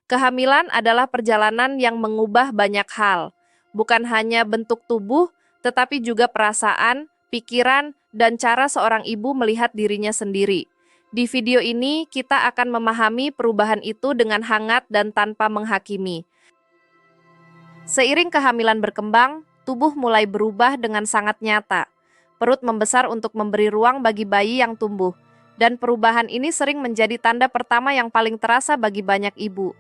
Kehamilan adalah perjalanan yang mengubah banyak hal, bukan hanya bentuk tubuh, tetapi juga perasaan, pikiran, dan cara seorang ibu melihat dirinya sendiri. Di video ini, kita akan memahami perubahan itu dengan hangat dan tanpa menghakimi. Seiring kehamilan berkembang, tubuh mulai berubah dengan sangat nyata. Perut membesar untuk memberi ruang bagi bayi yang tumbuh, dan perubahan ini sering menjadi tanda pertama yang paling terasa bagi banyak ibu.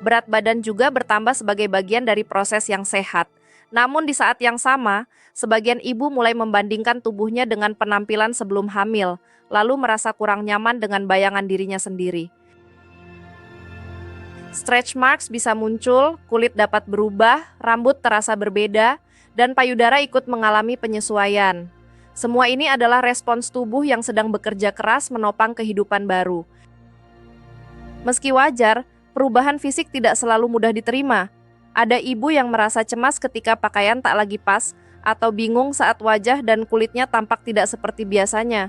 Berat badan juga bertambah sebagai bagian dari proses yang sehat. Namun di saat yang sama, sebagian ibu mulai membandingkan tubuhnya dengan penampilan sebelum hamil, lalu merasa kurang nyaman dengan bayangan dirinya sendiri. Stretch marks bisa muncul, kulit dapat berubah, rambut terasa berbeda, dan payudara ikut mengalami penyesuaian. Semua ini adalah respons tubuh yang sedang bekerja keras menopang kehidupan baru. Meski wajar, perubahan fisik tidak selalu mudah diterima. Ada ibu yang merasa cemas ketika pakaian tak lagi pas, atau bingung saat wajah dan kulitnya tampak tidak seperti biasanya.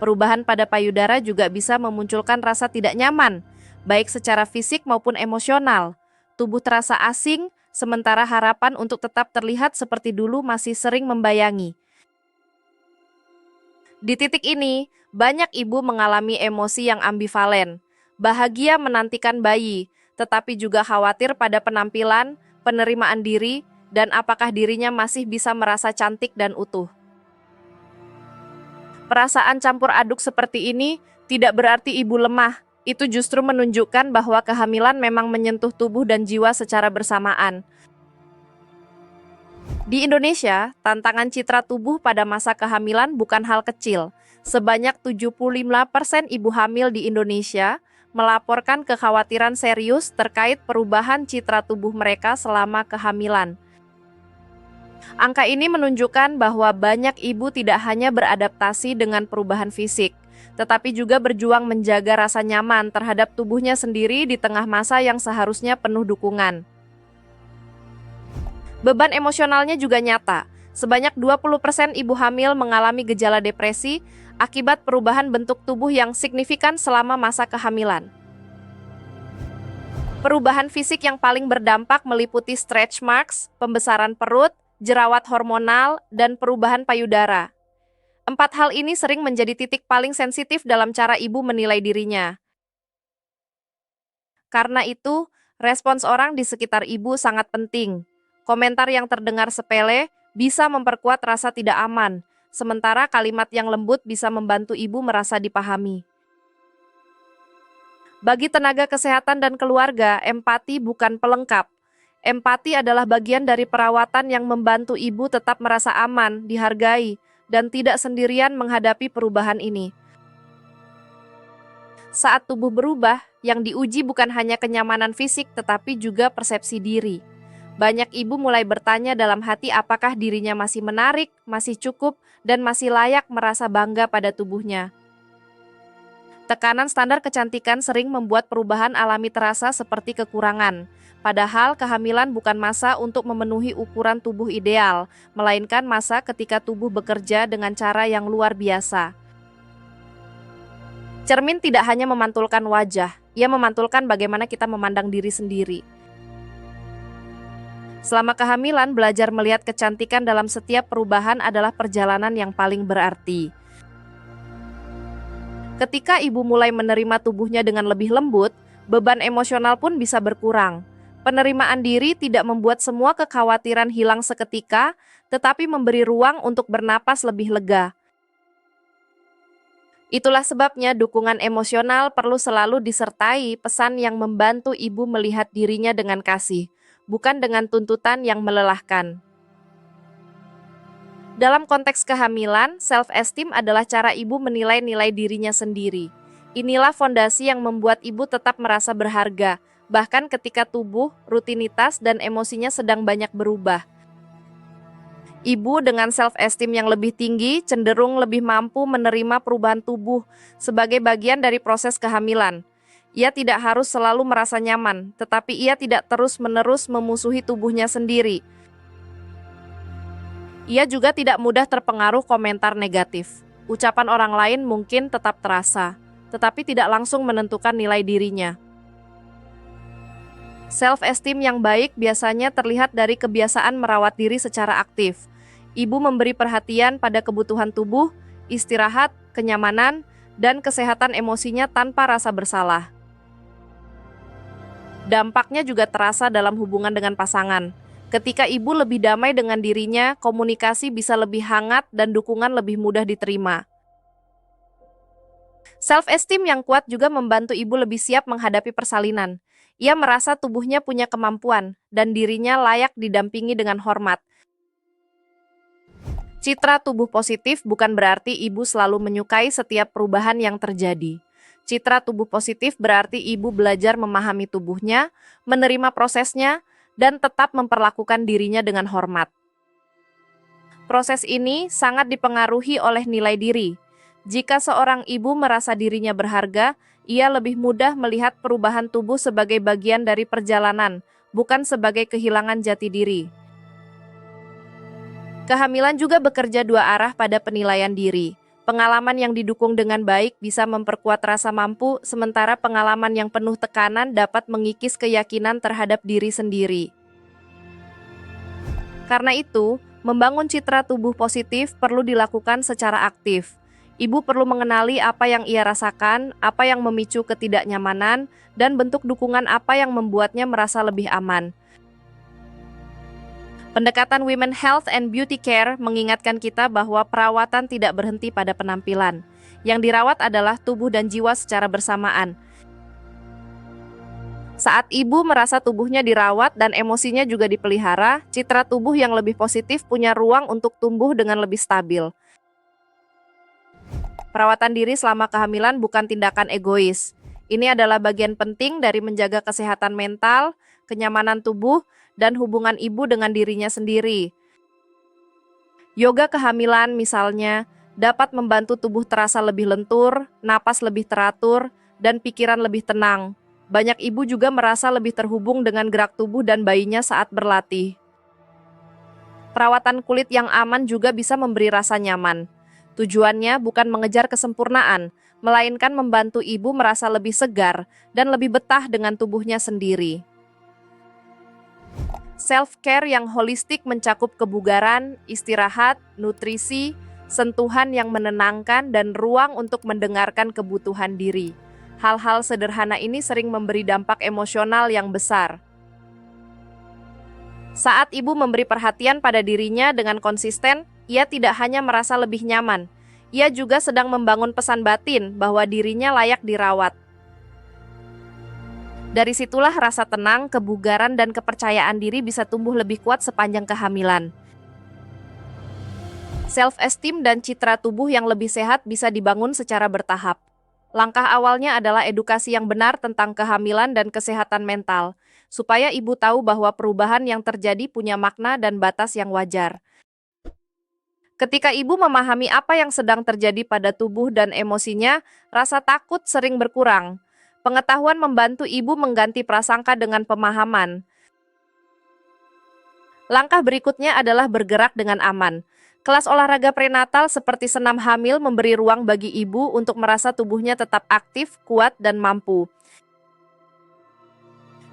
Perubahan pada payudara juga bisa memunculkan rasa tidak nyaman, baik secara fisik maupun emosional. Tubuh terasa asing, sementara harapan untuk tetap terlihat seperti dulu masih sering membayangi. Di titik ini, banyak ibu mengalami emosi yang ambivalen. Bahagia menantikan bayi, tetapi juga khawatir pada penampilan, penerimaan diri, dan apakah dirinya masih bisa merasa cantik dan utuh. Perasaan campur aduk seperti ini tidak berarti ibu lemah. Itu justru menunjukkan bahwa kehamilan memang menyentuh tubuh dan jiwa secara bersamaan. Di Indonesia, tantangan citra tubuh pada masa kehamilan bukan hal kecil. Sebanyak 75% ibu hamil di Indonesia melaporkan kekhawatiran serius terkait perubahan citra tubuh mereka selama kehamilan. Angka ini menunjukkan bahwa banyak ibu tidak hanya beradaptasi dengan perubahan fisik, tetapi juga berjuang menjaga rasa nyaman terhadap tubuhnya sendiri di tengah masa yang seharusnya penuh dukungan. Beban emosionalnya juga nyata. Sebanyak 20% ibu hamil mengalami gejala depresi akibat perubahan bentuk tubuh yang signifikan selama masa kehamilan. Perubahan fisik yang paling berdampak meliputi stretch marks, pembesaran perut, jerawat hormonal, dan perubahan payudara. 4 hal ini sering menjadi titik paling sensitif dalam cara ibu menilai dirinya. Karena itu, respons orang di sekitar ibu sangat penting. Komentar yang terdengar sepele bisa memperkuat rasa tidak aman, sementara kalimat yang lembut bisa membantu ibu merasa dipahami. Bagi tenaga kesehatan dan keluarga, empati bukan pelengkap. Empati adalah bagian dari perawatan yang membantu ibu tetap merasa aman, dihargai, dan tidak sendirian menghadapi perubahan ini. Saat tubuh berubah, yang diuji bukan hanya kenyamanan fisik tetapi juga persepsi diri. Banyak ibu mulai bertanya dalam hati apakah dirinya masih menarik, masih cukup, dan masih layak merasa bangga pada tubuhnya. Tekanan standar kecantikan sering membuat perubahan alami terasa seperti kekurangan. Padahal kehamilan bukan masa untuk memenuhi ukuran tubuh ideal, melainkan masa ketika tubuh bekerja dengan cara yang luar biasa. Cermin tidak hanya memantulkan wajah, ia memantulkan bagaimana kita memandang diri sendiri. Selama kehamilan, belajar melihat kecantikan dalam setiap perubahan adalah perjalanan yang paling berarti. Ketika ibu mulai menerima tubuhnya dengan lebih lembut, beban emosional pun bisa berkurang. Penerimaan diri tidak membuat semua kekhawatiran hilang seketika, tetapi memberi ruang untuk bernapas lebih lega. Itulah sebabnya dukungan emosional perlu selalu disertai pesan yang membantu ibu melihat dirinya dengan kasih, bukan dengan tuntutan yang melelahkan. Dalam konteks kehamilan, self-esteem adalah cara ibu menilai nilai dirinya sendiri. Inilah fondasi yang membuat ibu tetap merasa berharga, bahkan ketika tubuh, rutinitas, dan emosinya sedang banyak berubah. Ibu dengan self-esteem yang lebih tinggi cenderung lebih mampu menerima perubahan tubuh sebagai bagian dari proses kehamilan. Ia tidak harus selalu merasa nyaman, tetapi ia tidak terus-menerus memusuhi tubuhnya sendiri. Ia juga tidak mudah terpengaruh komentar negatif. Ucapan orang lain mungkin tetap terasa, tetapi tidak langsung menentukan nilai dirinya. Self-esteem yang baik biasanya terlihat dari kebiasaan merawat diri secara aktif. Ibu memberi perhatian pada kebutuhan tubuh, istirahat, kenyamanan, dan kesehatan emosinya tanpa rasa bersalah. Dampaknya juga terasa dalam hubungan dengan pasangan. Ketika ibu lebih damai dengan dirinya, komunikasi bisa lebih hangat dan dukungan lebih mudah diterima. Self-esteem yang kuat juga membantu ibu lebih siap menghadapi persalinan. Ia merasa tubuhnya punya kemampuan dan dirinya layak didampingi dengan hormat. Citra tubuh positif bukan berarti ibu selalu menyukai setiap perubahan yang terjadi. Citra tubuh positif berarti ibu belajar memahami tubuhnya, menerima prosesnya, dan tetap memperlakukan dirinya dengan hormat. Proses ini sangat dipengaruhi oleh nilai diri. Jika seorang ibu merasa dirinya berharga, ia lebih mudah melihat perubahan tubuh sebagai bagian dari perjalanan, bukan sebagai kehilangan jati diri. Kehamilan juga bekerja dua arah pada penilaian diri. Pengalaman yang didukung dengan baik bisa memperkuat rasa mampu, sementara pengalaman yang penuh tekanan dapat mengikis keyakinan terhadap diri sendiri. Karena itu, membangun citra tubuh positif perlu dilakukan secara aktif. Ibu perlu mengenali apa yang ia rasakan, apa yang memicu ketidaknyamanan, dan bentuk dukungan apa yang membuatnya merasa lebih aman. Pendekatan Women Health and Beauty Care mengingatkan kita bahwa perawatan tidak berhenti pada penampilan. Yang dirawat adalah tubuh dan jiwa secara bersamaan. Saat ibu merasa tubuhnya dirawat dan emosinya juga dipelihara, citra tubuh yang lebih positif punya ruang untuk tumbuh dengan lebih stabil. Perawatan diri selama kehamilan bukan tindakan egois. Ini adalah bagian penting dari menjaga kesehatan mental, kenyamanan tubuh, dan hubungan ibu dengan dirinya sendiri. Yoga kehamilan misalnya dapat membantu tubuh terasa lebih lentur, napas lebih teratur, dan pikiran lebih tenang. Banyak ibu juga merasa lebih terhubung dengan gerak tubuh dan bayinya saat berlatih. Perawatan kulit yang aman juga bisa memberi rasa nyaman. Tujuannya bukan mengejar kesempurnaan, melainkan membantu ibu merasa lebih segar dan lebih betah dengan tubuhnya sendiri. Self-care yang holistik mencakup kebugaran, istirahat, nutrisi, sentuhan yang menenangkan, dan ruang untuk mendengarkan kebutuhan diri. Hal-hal sederhana ini sering memberi dampak emosional yang besar. Saat ibu memberi perhatian pada dirinya dengan konsisten, ia tidak hanya merasa lebih nyaman, ia juga sedang membangun pesan batin bahwa dirinya layak dirawat. Dari situlah rasa tenang, kebugaran, dan kepercayaan diri bisa tumbuh lebih kuat sepanjang kehamilan. Self-esteem dan citra tubuh yang lebih sehat bisa dibangun secara bertahap. Langkah awalnya adalah edukasi yang benar tentang kehamilan dan kesehatan mental, supaya ibu tahu bahwa perubahan yang terjadi punya makna dan batas yang wajar. Ketika ibu memahami apa yang sedang terjadi pada tubuh dan emosinya, rasa takut sering berkurang. Pengetahuan membantu ibu mengganti prasangka dengan pemahaman. Langkah berikutnya adalah bergerak dengan aman. Kelas olahraga prenatal seperti senam hamil memberi ruang bagi ibu untuk merasa tubuhnya tetap aktif, kuat, dan mampu.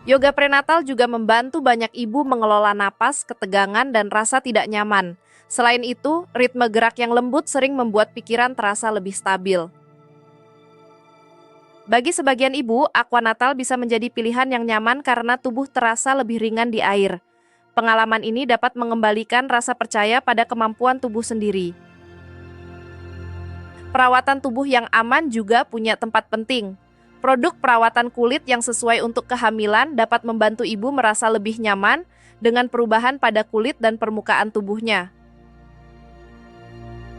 Yoga prenatal juga membantu banyak ibu mengelola napas, ketegangan, dan rasa tidak nyaman. Selain itu, ritme gerak yang lembut sering membuat pikiran terasa lebih stabil. Bagi sebagian ibu, aquanatal bisa menjadi pilihan yang nyaman karena tubuh terasa lebih ringan di air. Pengalaman ini dapat mengembalikan rasa percaya pada kemampuan tubuh sendiri. Perawatan tubuh yang aman juga punya tempat penting. Produk perawatan kulit yang sesuai untuk kehamilan dapat membantu ibu merasa lebih nyaman dengan perubahan pada kulit dan permukaan tubuhnya.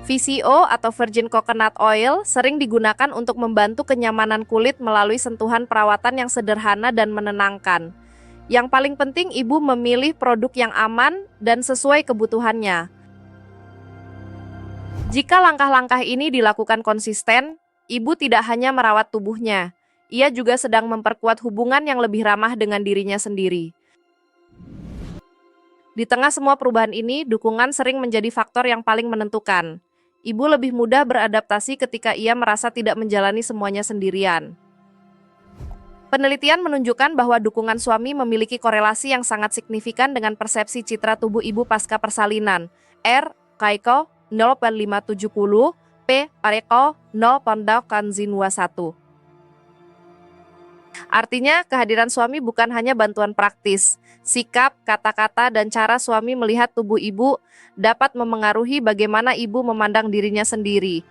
VCO atau Virgin Coconut Oil sering digunakan untuk membantu kenyamanan kulit melalui sentuhan perawatan yang sederhana dan menenangkan. Yang paling penting, ibu memilih produk yang aman dan sesuai kebutuhannya. Jika langkah-langkah ini dilakukan konsisten, ibu tidak hanya merawat tubuhnya, ia juga sedang memperkuat hubungan yang lebih ramah dengan dirinya sendiri. Di tengah semua perubahan ini, dukungan sering menjadi faktor yang paling menentukan. Ibu lebih mudah beradaptasi ketika ia merasa tidak menjalani semuanya sendirian. Penelitian menunjukkan bahwa dukungan suami memiliki korelasi yang sangat signifikan dengan persepsi citra tubuh ibu pasca persalinan. R. Kaiko 0,570, P. Pareko 0,21. Artinya, kehadiran suami bukan hanya bantuan praktis. Sikap, kata-kata, dan cara suami melihat tubuh ibu dapat memengaruhi bagaimana ibu memandang dirinya sendiri.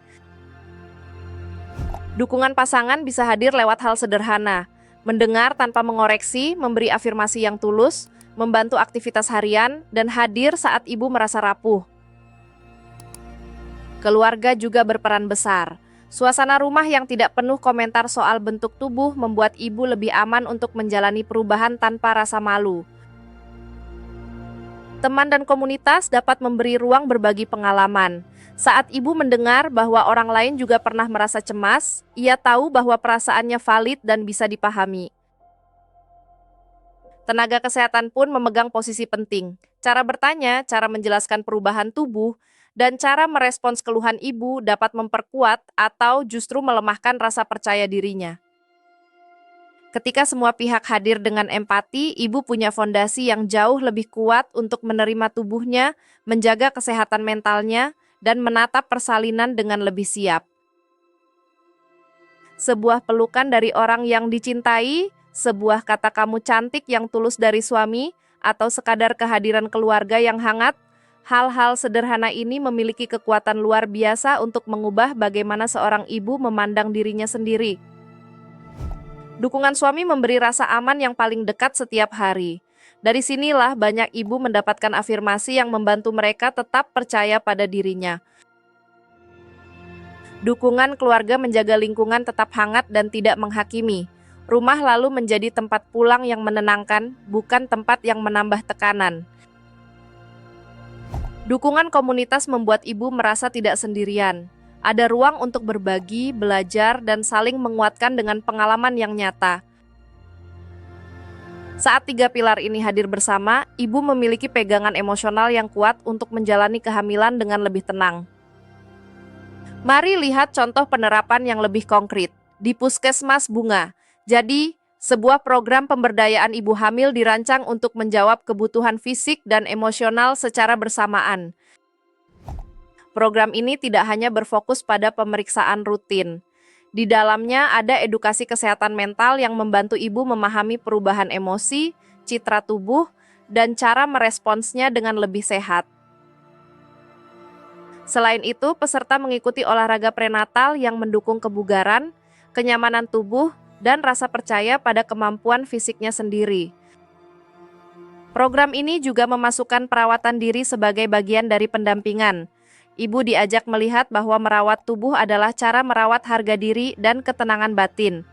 Dukungan pasangan bisa hadir lewat hal sederhana. Mendengar tanpa mengoreksi, memberi afirmasi yang tulus, membantu aktivitas harian, dan hadir saat ibu merasa rapuh. Keluarga juga berperan besar. Suasana rumah yang tidak penuh komentar soal bentuk tubuh membuat ibu lebih aman untuk menjalani perubahan tanpa rasa malu. Teman dan komunitas dapat memberi ruang berbagi pengalaman. Saat ibu mendengar bahwa orang lain juga pernah merasa cemas, ia tahu bahwa perasaannya valid dan bisa dipahami. Tenaga kesehatan pun memegang posisi penting. Cara bertanya, cara menjelaskan perubahan tubuh, dan cara merespons keluhan ibu dapat memperkuat atau justru melemahkan rasa percaya dirinya. Ketika semua pihak hadir dengan empati, ibu punya fondasi yang jauh lebih kuat untuk menerima tubuhnya, menjaga kesehatan mentalnya, dan menatap persalinan dengan lebih siap. Sebuah pelukan dari orang yang dicintai, sebuah kata kamu cantik yang tulus dari suami, atau sekadar kehadiran keluarga yang hangat, hal-hal sederhana ini memiliki kekuatan luar biasa untuk mengubah bagaimana seorang ibu memandang dirinya sendiri. Dukungan suami memberi rasa aman yang paling dekat setiap hari. Dari sinilah banyak ibu mendapatkan afirmasi yang membantu mereka tetap percaya pada dirinya. Dukungan keluarga menjaga lingkungan tetap hangat dan tidak menghakimi. Rumah lalu menjadi tempat pulang yang menenangkan, bukan tempat yang menambah tekanan. Dukungan komunitas membuat ibu merasa tidak sendirian. Ada ruang untuk berbagi, belajar, dan saling menguatkan dengan pengalaman yang nyata. Saat tiga pilar ini hadir bersama, ibu memiliki pegangan emosional yang kuat untuk menjalani kehamilan dengan lebih tenang. Mari lihat contoh penerapan yang lebih konkret. Di Puskesmas Bunga. Jadi, sebuah program pemberdayaan ibu hamil dirancang untuk menjawab kebutuhan fisik dan emosional secara bersamaan. Program ini tidak hanya berfokus pada pemeriksaan rutin. Di dalamnya ada edukasi kesehatan mental yang membantu ibu memahami perubahan emosi, citra tubuh, dan cara meresponsnya dengan lebih sehat. Selain itu, peserta mengikuti olahraga prenatal yang mendukung kebugaran, kenyamanan tubuh, dan rasa percaya pada kemampuan fisiknya sendiri. Program ini juga memasukkan perawatan diri sebagai bagian dari pendampingan. Ibu diajak melihat bahwa merawat tubuh adalah cara merawat harga diri dan ketenangan batin.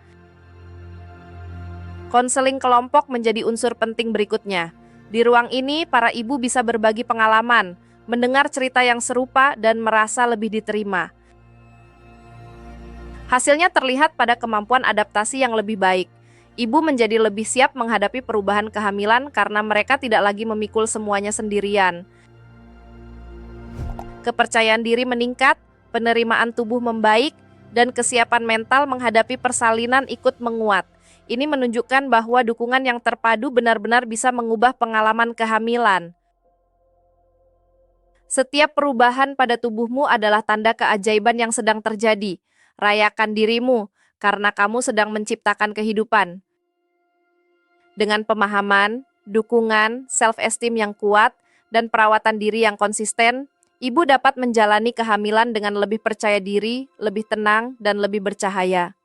Konseling kelompok menjadi unsur penting berikutnya. Di ruang ini, para ibu bisa berbagi pengalaman, mendengar cerita yang serupa, dan merasa lebih diterima. Hasilnya terlihat pada kemampuan adaptasi yang lebih baik. Ibu menjadi lebih siap menghadapi perubahan kehamilan karena mereka tidak lagi memikul semuanya sendirian. Kepercayaan diri meningkat, penerimaan tubuh membaik, dan kesiapan mental menghadapi persalinan ikut menguat. Ini menunjukkan bahwa dukungan yang terpadu benar-benar bisa mengubah pengalaman kehamilan. Setiap perubahan pada tubuhmu adalah tanda keajaiban yang sedang terjadi. Rayakan dirimu, karena kamu sedang menciptakan kehidupan. Dengan pemahaman, dukungan, self-esteem yang kuat, dan perawatan diri yang konsisten, ibu dapat menjalani kehamilan dengan lebih percaya diri, lebih tenang, dan lebih bercahaya.